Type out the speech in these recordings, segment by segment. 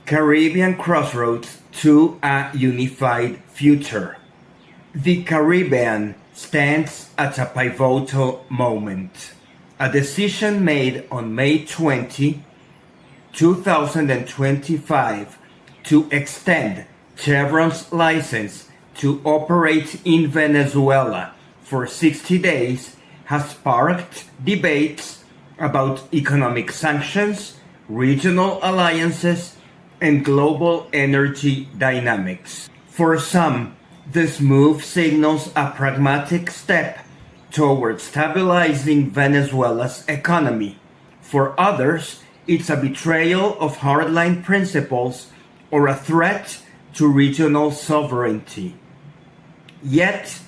Caribbean crossroads to a unified future. The Caribbean stands at a pivotal moment. A decision made on May 20, 2025 to extend Chevron's license to operate in Venezuela for 60 days has sparked debates about economic sanctions, regional alliances, and global energy dynamics. For some, this move signals a pragmatic step towards stabilizing Venezuela's economy. For others, it's a betrayal of hardline principles or a threat to regional sovereignty. Yet,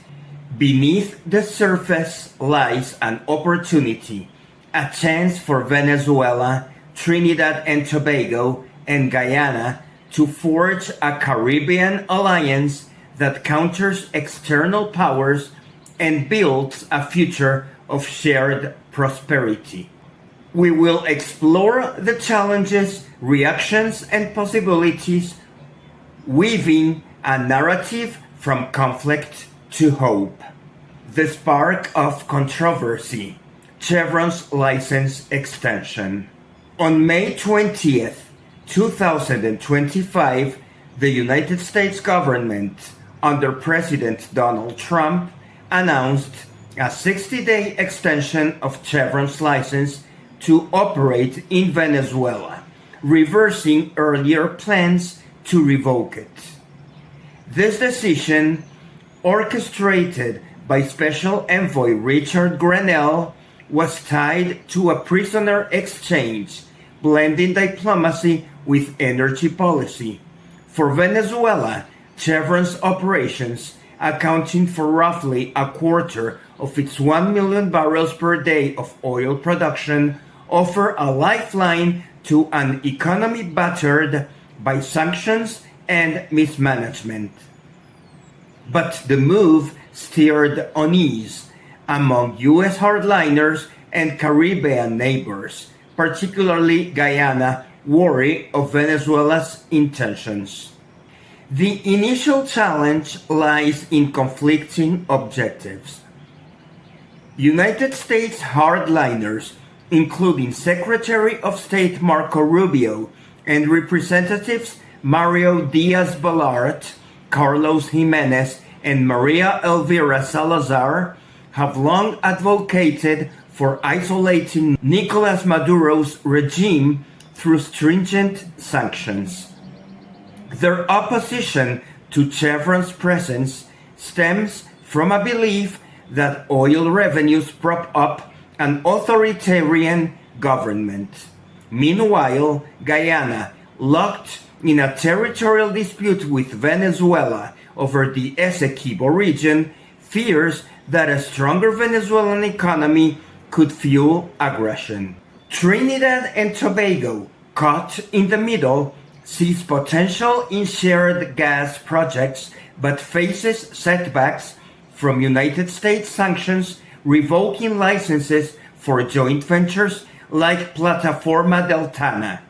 beneath the surface lies an opportunity, a chance for Venezuela, Trinidad and Tobago, and Guyana to forge a Caribbean alliance that counters external powers and builds a future of shared prosperity. We will explore the challenges, reactions, and possibilities, weaving a narrative from conflict to hope. The spark of controversy, Chevron's license extension. On May 20th, 2025, the United States government, under President Donald Trump, announced a 60-day extension of Chevron's license to operate in Venezuela, reversing earlier plans to revoke it. This decision, orchestrated by Special Envoy Richard Grenell, was tied to a prisoner exchange, blending diplomacy with energy policy. For Venezuela, Chevron's operations, accounting for roughly a quarter of its 1 million barrels per day of oil production, offer a lifeline to an economy battered by sanctions and mismanagement. But the move stirred unease among U.S. hardliners and Caribbean neighbors, particularly Guyana, worry of Venezuela's intentions. The initial challenge lies in conflicting objectives. United States hardliners, including Secretary of State Marco Rubio and Representatives Mario Diaz-Balart, Carlos Jimenez, and Maria Elvira Salazar, have long advocated for isolating Nicolas Maduro's regime through stringent sanctions. Their opposition to Chevron's presence stems from a belief that oil revenues prop up an authoritarian government. Meanwhile, Guyana, locked in a territorial dispute with Venezuela over the Essequibo region, fears that a stronger Venezuelan economy could fuel aggression. Trinidad and Tobago, caught in the middle, sees potential in shared gas projects but faces setbacks from United States sanctions revoking licenses for joint ventures like Plataforma del Tana.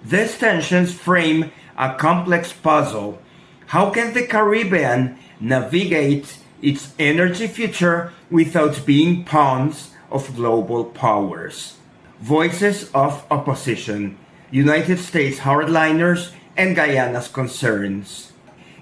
These tensions frame a complex puzzle. How can the Caribbean navigate its energy future without being pawns of global powers? Voices of opposition, United States hardliners, and Guyana's concerns.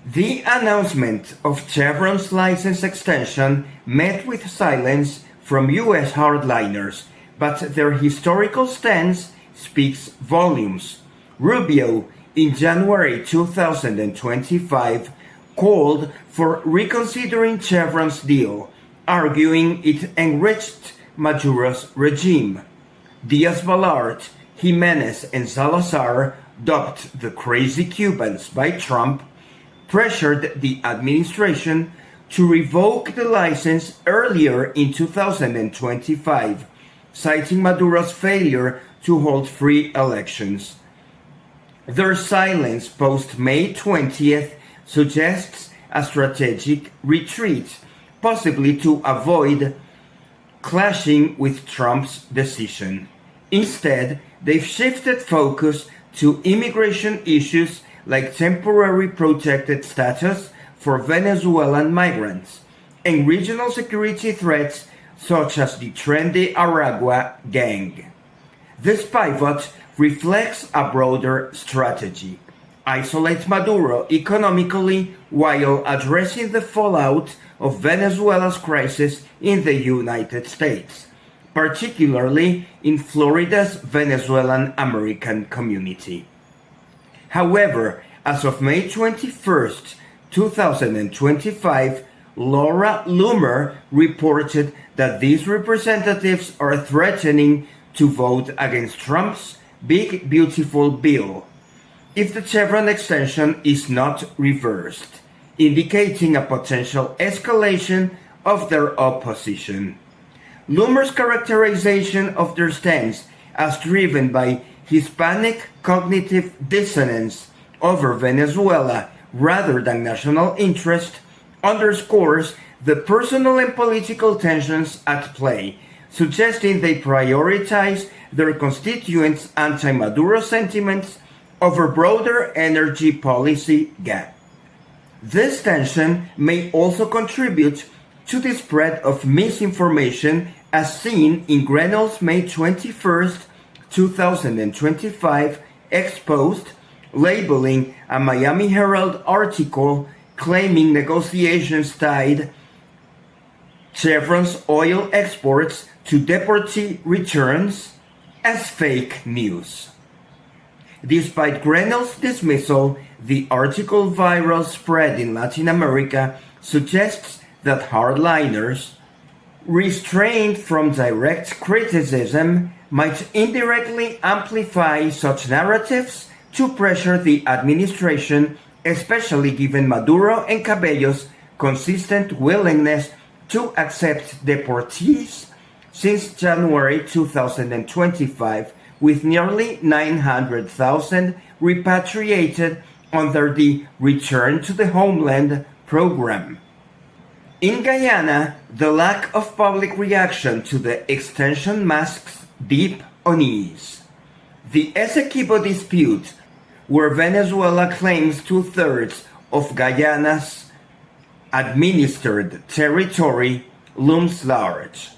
The announcement of Chevron's license extension met with silence from U.S. hardliners, but their historical stance speaks volumes. Rubio, in January 2025, called for reconsidering Chevron's deal, arguing it enriched Maduro's regime. Diaz-Balart, Jimenez, and Salazar, dubbed the Crazy Cubans by Trump, pressured the administration to revoke the license earlier in 2025, citing Maduro's failure to hold free elections. Their silence post-May 20th suggests a strategic retreat, possibly to avoid clashing with Trump's decision. Instead, they've shifted focus to immigration issues like temporary protected status for Venezuelan migrants and regional security threats such as the Tren de Aragua gang. This pivot reflects a broader strategy: isolate Maduro economically while addressing the fallout of Venezuela's crisis in the United States, particularly in Florida's Venezuelan American community. However, as of May 21st, 2025, Laura Loomer reported that these representatives are threatening to vote against Trump's Big Beautiful Bill if the Chevron extension is not reversed, indicating a potential escalation of their opposition. Loomer's characterization of their stance as driven by Hispanic cognitive dissonance over Venezuela rather than national interest underscores the personal and political tensions at play, suggesting they prioritize their constituents' anti-Maduro sentiments over broader energy policy gap. This tension may also contribute to the spread of misinformation as seen in Grenell's May 21st, 2025 ex-post labeling a Miami Herald article claiming negotiations tied Chevron's oil exports to deportee returns as fake news. Despite Grenell's dismissal, the article viral spread in Latin America suggests that hardliners, restrained from direct criticism, might indirectly amplify such narratives to pressure the administration, especially given Maduro and Cabello's consistent willingness to accept deportees since January 2025, with nearly 900,000 repatriated under the Return to the Homeland program. In Guyana, the lack of public reaction to the extension masks deep unease. The Essequibo dispute, where Venezuela claims two-thirds of Guyana's administered territory, looms large.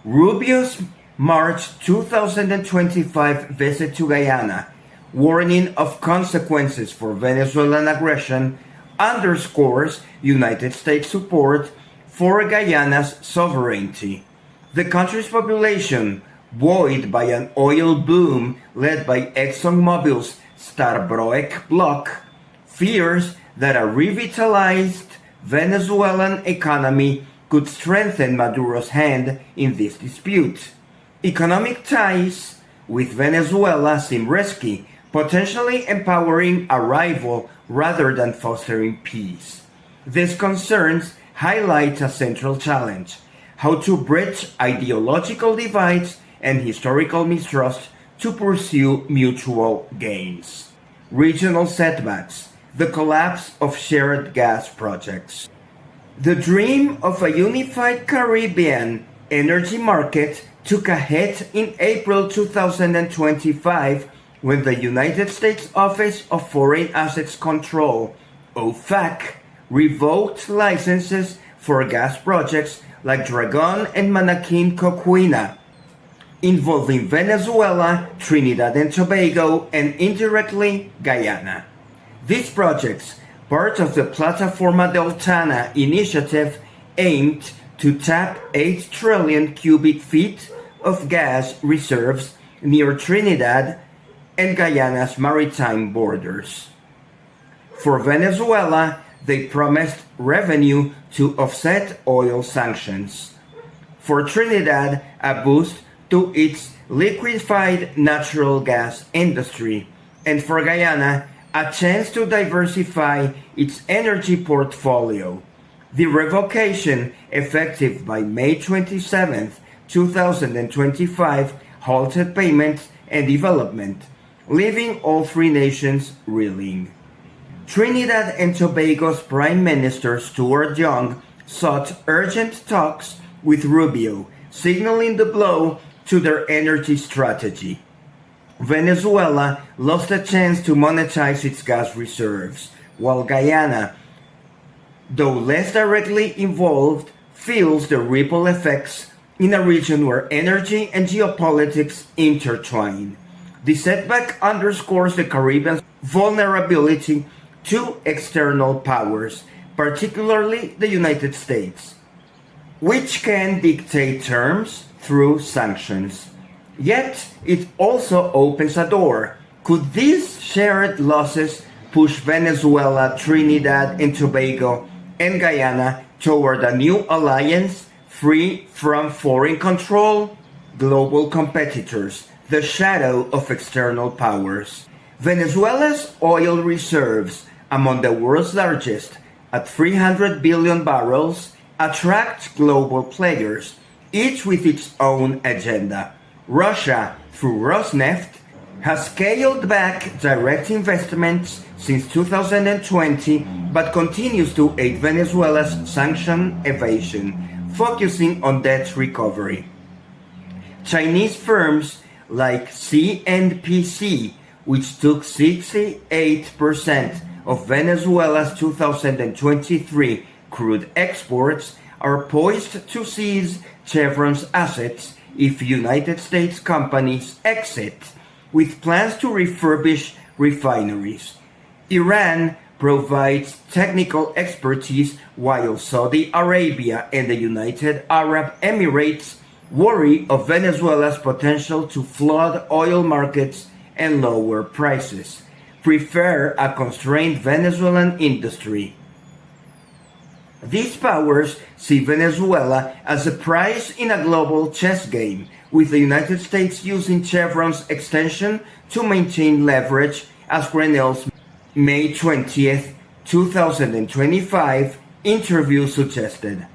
Rubio's March 2025 visit to Guyana, warning of consequences for Venezuelan aggression, underscores United States support for Guyana's sovereignty. The country's population, buoyed by an oil boom led by ExxonMobil's Starbroek block, fears that a revitalized Venezuelan economy could strengthen Maduro's hand in this dispute. Economic ties with Venezuela seem risky, potentially empowering a rival rather than fostering peace. These concerns highlight a central challenge: how to bridge ideological divides and historical mistrust to pursue mutual gains. Regional setbacks, the collapse of shared gas projects. The dream of a unified Caribbean energy market took a hit in April 2025 when the United States Office of Foreign Assets Control, OFAC, revoked licenses for gas projects like Dragon and Manakin Coquina, involving Venezuela, Trinidad and Tobago, and indirectly Guyana. These projects, part of the Plataforma Deltana initiative, aimed to tap 8 trillion cubic feet of gas reserves near Trinidad and Guyana's maritime borders. For Venezuela, they promised revenue to offset oil sanctions. For Trinidad, a boost to its liquefied natural gas industry, and for Guyana, a chance to diversify its energy portfolio. The revocation, effective by May 27, 2025, halted payments and development, leaving all three nations reeling. Trinidad and Tobago's Prime Minister Stuart Young sought urgent talks with Rubio, signaling the blow to their energy strategy. Venezuela lost a chance to monetize its gas reserves, while Guyana, though less directly involved, feels the ripple effects in a region where energy and geopolitics intertwine. The setback underscores the Caribbean's vulnerability to external powers, particularly the United States, which can dictate terms through sanctions. Yet, it also opens a door. Could these shared losses push Venezuela, Trinidad and Tobago, and Guyana toward a new alliance free from foreign control? Global competitors, the shadow of external powers. Venezuela's oil reserves, among the world's largest, at 300 billion barrels, attract global players, each with its own agenda. Russia, through Rosneft, has scaled back direct investments since 2020, but continues to aid Venezuela's sanction evasion, focusing on debt recovery. Chinese firms like CNPC, which took 68% of Venezuela's 2023 crude exports, are poised to seize Chevron's assets if United States companies exit, with plans to refurbish refineries. Iran provides technical expertise, while Saudi Arabia and the United Arab Emirates worry of Venezuela's potential to flood oil markets and lower prices, prefer a constrained Venezuelan industry. These powers see Venezuela as a prize in a global chess game, with the United States using Chevron's extension to maintain leverage, as Grenell's May 20th, 2025 interview suggested.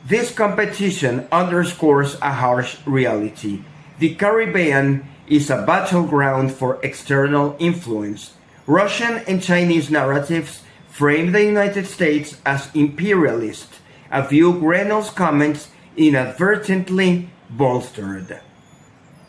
This competition underscores a harsh reality. The Caribbean is a battleground for external influence. Russian and Chinese narratives frame the United States as imperialist, a view Grenell's comments inadvertently bolstered.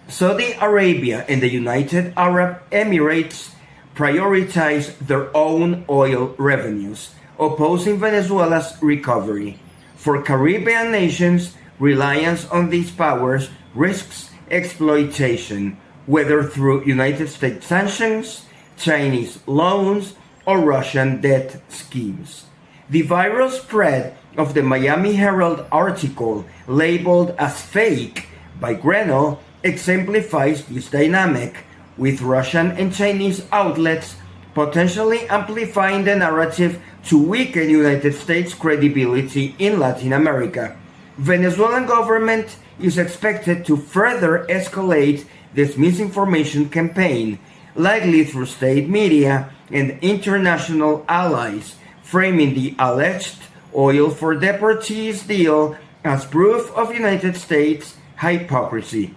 Saudi Arabia and the United Arab Emirates prioritize their own oil revenues, opposing Venezuela's recovery. For Caribbean nations, reliance on these powers risks exploitation, whether through United States sanctions, Chinese loans, or Russian debt schemes. The viral spread of the Miami Herald article labeled as fake by Grenell exemplifies this dynamic, with Russian and Chinese outlets potentially amplifying the narrative to weaken United States credibility in Latin America. Venezuelan government is expected to further escalate this misinformation campaign, likely through state media and international allies, framing the alleged oil for deportees deal as proof of United States hypocrisy,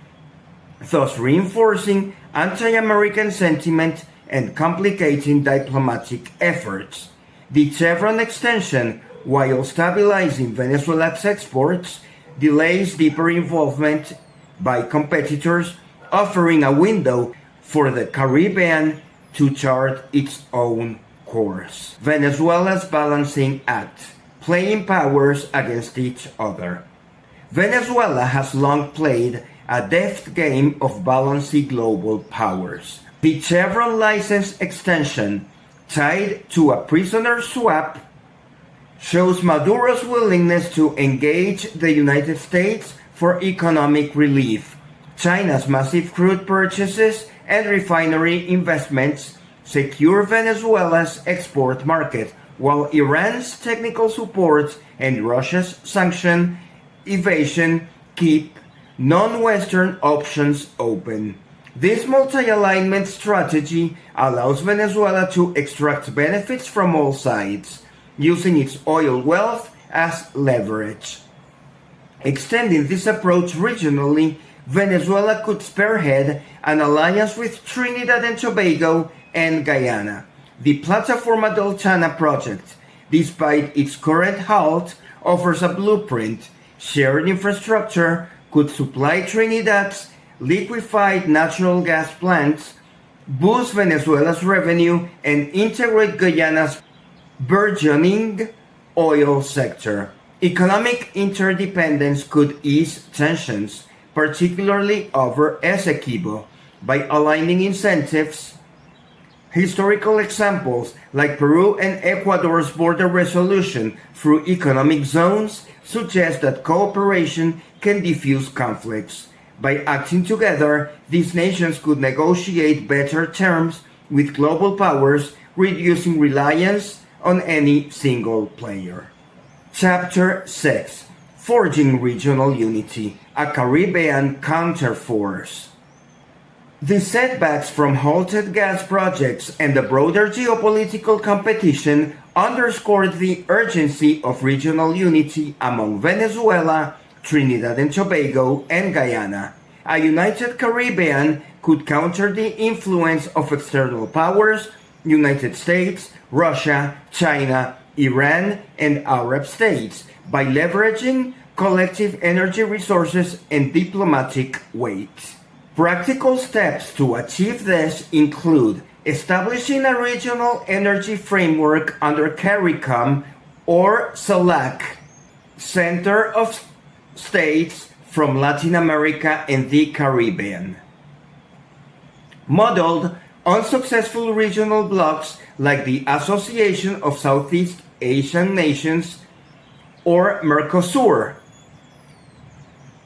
thus reinforcing anti-American sentiment and complicating diplomatic efforts. The Chevron extension, while stabilizing Venezuela's exports, delays deeper involvement by competitors, offering a window for the Caribbean to chart its own course. Venezuela's balancing act, playing powers against each other. Venezuela has long played a deft game of balancing global powers. The Chevron license extension, tied to a prisoner swap, shows Maduro's willingness to engage the United States for economic relief. China's massive crude purchases and refinery investments secure Venezuela's export market, while Iran's technical support and Russia's sanction evasion keep non-Western options open. This multi-alignment strategy allows Venezuela to extract benefits from all sides, using its oil wealth as leverage. Extending this approach regionally, Venezuela could spearhead an alliance with Trinidad and Tobago and Guyana. The Plataforma Dolcana project, despite its current halt, offers a blueprint. Shared infrastructure could supply Trinidad's liquefied natural gas plants, boost Venezuela's revenue, and integrate Guyana's burgeoning oil sector. Economic interdependence could ease tensions, particularly over Essequibo, by aligning incentives. Historical examples like Peru and Ecuador's border resolution through economic zones suggest that cooperation can diffuse conflicts. By acting together, these nations could negotiate better terms with global powers, reducing reliance on any single player. Chapter 6: Forging Regional Unity, a Caribbean Counterforce. The setbacks from halted gas projects and the broader geopolitical competition underscored the urgency of regional unity among Venezuela, Trinidad and Tobago, and Guyana. A united Caribbean could counter the influence of external powers, United States, Russia, China, Iran, and Arab states, by leveraging collective energy resources and diplomatic weight. Practical steps to achieve this include establishing a regional energy framework under CARICOM or CELAC, Center of States from Latin America and the Caribbean, modeled on successful regional blocs like the Association of Southeast Asian Nations or Mercosur.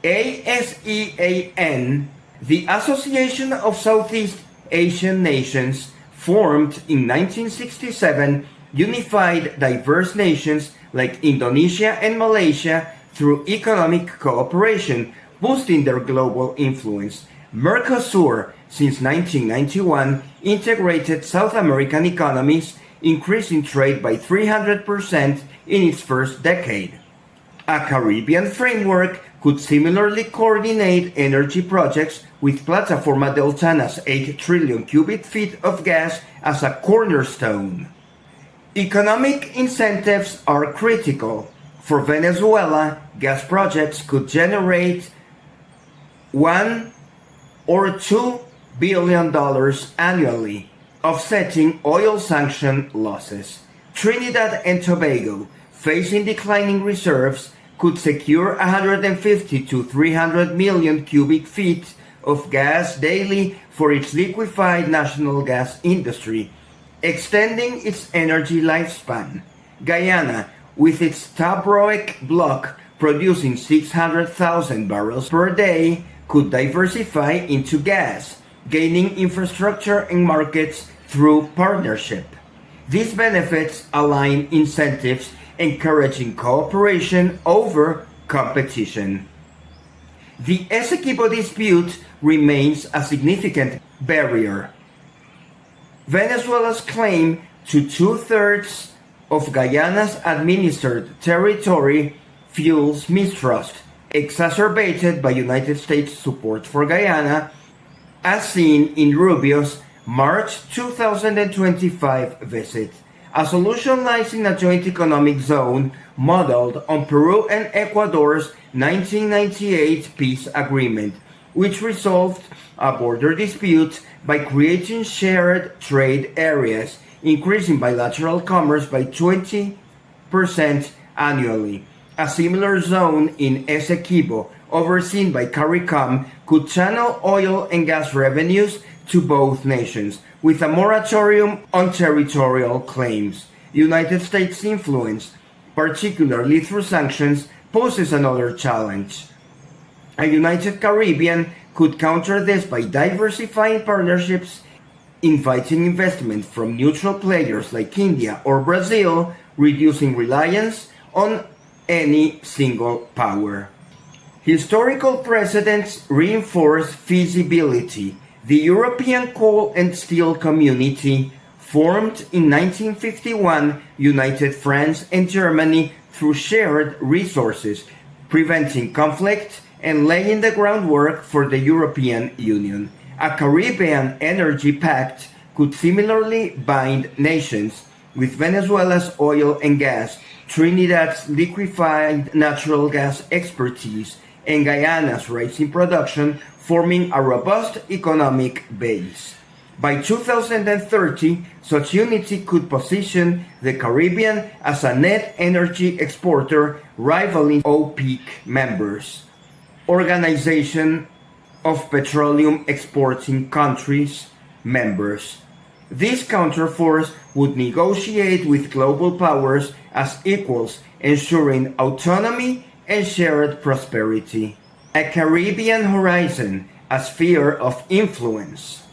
ASEAN, the Association of Southeast Asian Nations, formed in 1967, unified diverse nations like Indonesia and Malaysia through economic cooperation, boosting their global influence. Mercosur, since 1991, integrated South American economies, increasing trade by 300% in its first decade. A Caribbean framework could similarly coordinate energy projects with Plataforma del Tana's 8 trillion cubic feet of gas as a cornerstone. Economic incentives are critical. For Venezuela, gas projects could generate $1 or $2 billion annually, offsetting oil sanction losses. Trinidad and Tobago, facing declining reserves, could secure 150 to 300 million cubic feet of gas daily for its liquefied national gas industry, extending its energy lifespan. Guyana, with its Tobago block producing 600,000 barrels per day, could diversify into gas, gaining infrastructure and markets through partnership. These benefits align incentives, encouraging cooperation over competition. The Essequibo dispute remains a significant barrier. Venezuela's claim to two-thirds of Guyana's administered territory fuels mistrust, exacerbated by United States support for Guyana, as seen in Rubio's March 2025 visit. A solution lies in a joint economic zone modeled on Peru and Ecuador's 1998 peace agreement, which resolved a border dispute by creating shared trade areas, increasing bilateral commerce by 20% annually. A similar zone in Essequibo, overseen by CARICOM, could channel oil and gas revenues to both nations, with a moratorium on territorial claims. United States influence, particularly through sanctions, poses another challenge. A united Caribbean could counter this by diversifying partnerships, inviting investment from neutral players like India or Brazil, reducing reliance on any single power. Historical precedents reinforce feasibility. The European Coal and Steel Community, formed in 1951, united France and Germany through shared resources, preventing conflict and laying the groundwork for the European Union. A Caribbean Energy Pact could similarly bind nations, with Venezuela's oil and gas, Trinidad's liquefied natural gas expertise, and Guyana's rising production forming a robust economic base. By 2030, such unity could position the Caribbean as a net energy exporter rivaling OPEC members, Organization of Petroleum Exporting Countries members. This counterforce would negotiate with global powers as equals, ensuring autonomy and shared prosperity. A Caribbean horizon, a sphere of influence.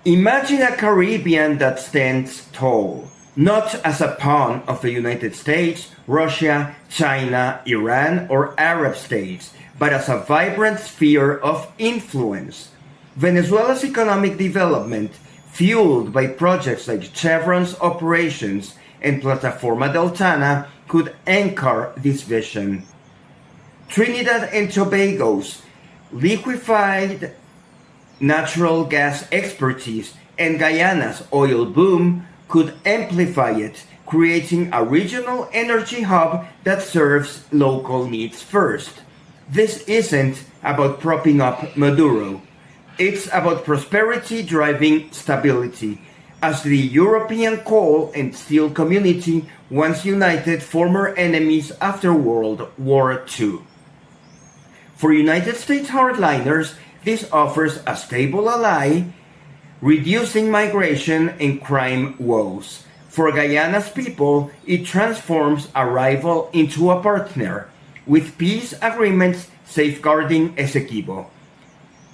Imagine a Caribbean that stands tall, not as a pawn of the United States, Russia, China, Iran, or Arab states, but as a vibrant sphere of influence. Venezuela's economic development, fueled by projects like Chevron's operations and Plataforma Deltana, could anchor this vision. Trinidad and Tobago's liquefied natural gas expertise and Guyana's oil boom could amplify it, creating a regional energy hub that serves local needs first. This isn't about propping up Maduro. It's about prosperity driving stability, as the European coal and steel community once united former enemies after World War II. For United States hardliners, this offers a stable ally, reducing migration and crime woes. For Guyana's people, it transforms a rival into a partner, with peace agreements safeguarding Essequibo.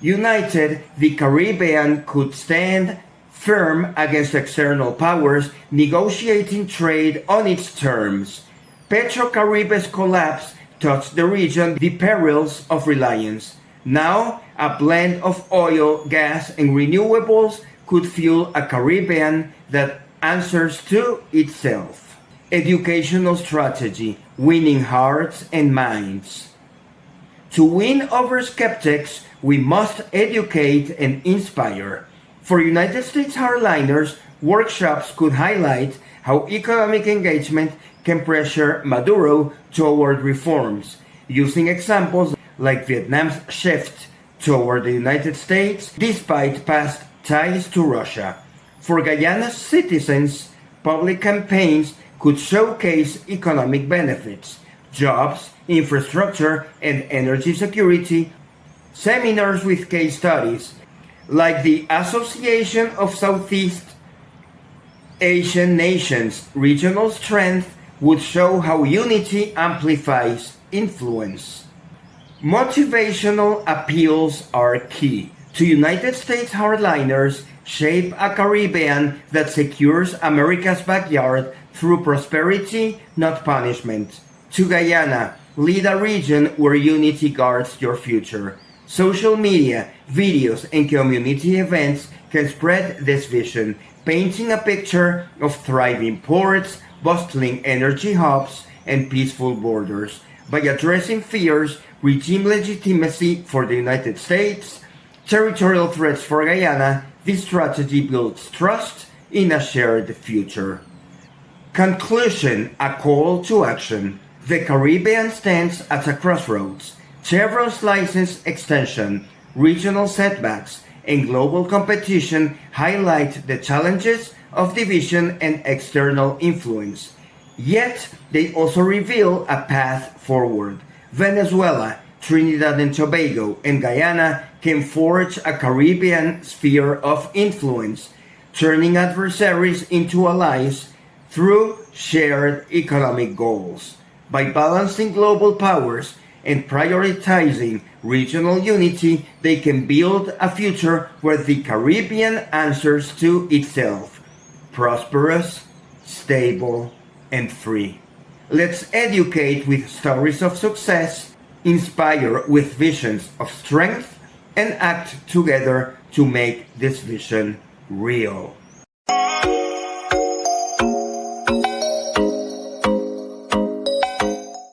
United, the Caribbean could stand firm against external powers, negotiating trade on its terms. Petrocaribe's collapse taught the region the perils of reliance. Now, a blend of oil, gas, and renewables could fuel a Caribbean that answers to itself. Educational strategy, winning hearts and minds. To win over skeptics, we must educate and inspire. For United States hardliners, workshops could highlight how economic engagement can pressure Maduro toward reforms, using examples like Vietnam's shift toward the United States despite past ties to Russia. For Guyana's citizens, public campaigns could showcase economic benefits, jobs, infrastructure, and energy security. Seminars with case studies, like the Association of Southeast Asian Nations Regional Strength, would show how unity amplifies influence. Motivational appeals are key. To United States hardliners, shape a Caribbean that secures America's backyard through prosperity, not punishment. To Guyana, lead a region where unity guards your future. Social media, videos, and community events can spread this vision, painting a picture of thriving ports, bustling energy hubs, and peaceful borders. By addressing fears, regime legitimacy for the United States, territorial threats for Guyana, this strategy builds trust in a shared future. Conclusion, a call to action. The Caribbean stands at a crossroads. Chevron's license extension, regional setbacks, and global competition highlight the challenges of division and external influence. Yet, they also reveal a path forward. Venezuela, Trinidad and Tobago, and Guyana can forge a Caribbean sphere of influence, turning adversaries into allies through shared economic goals. By balancing global powers and prioritizing regional unity, they can build a future where the Caribbean answers to itself, prosperous, stable, and free. Let's educate with stories of success, inspire with visions of strength, and act together to make this vision real.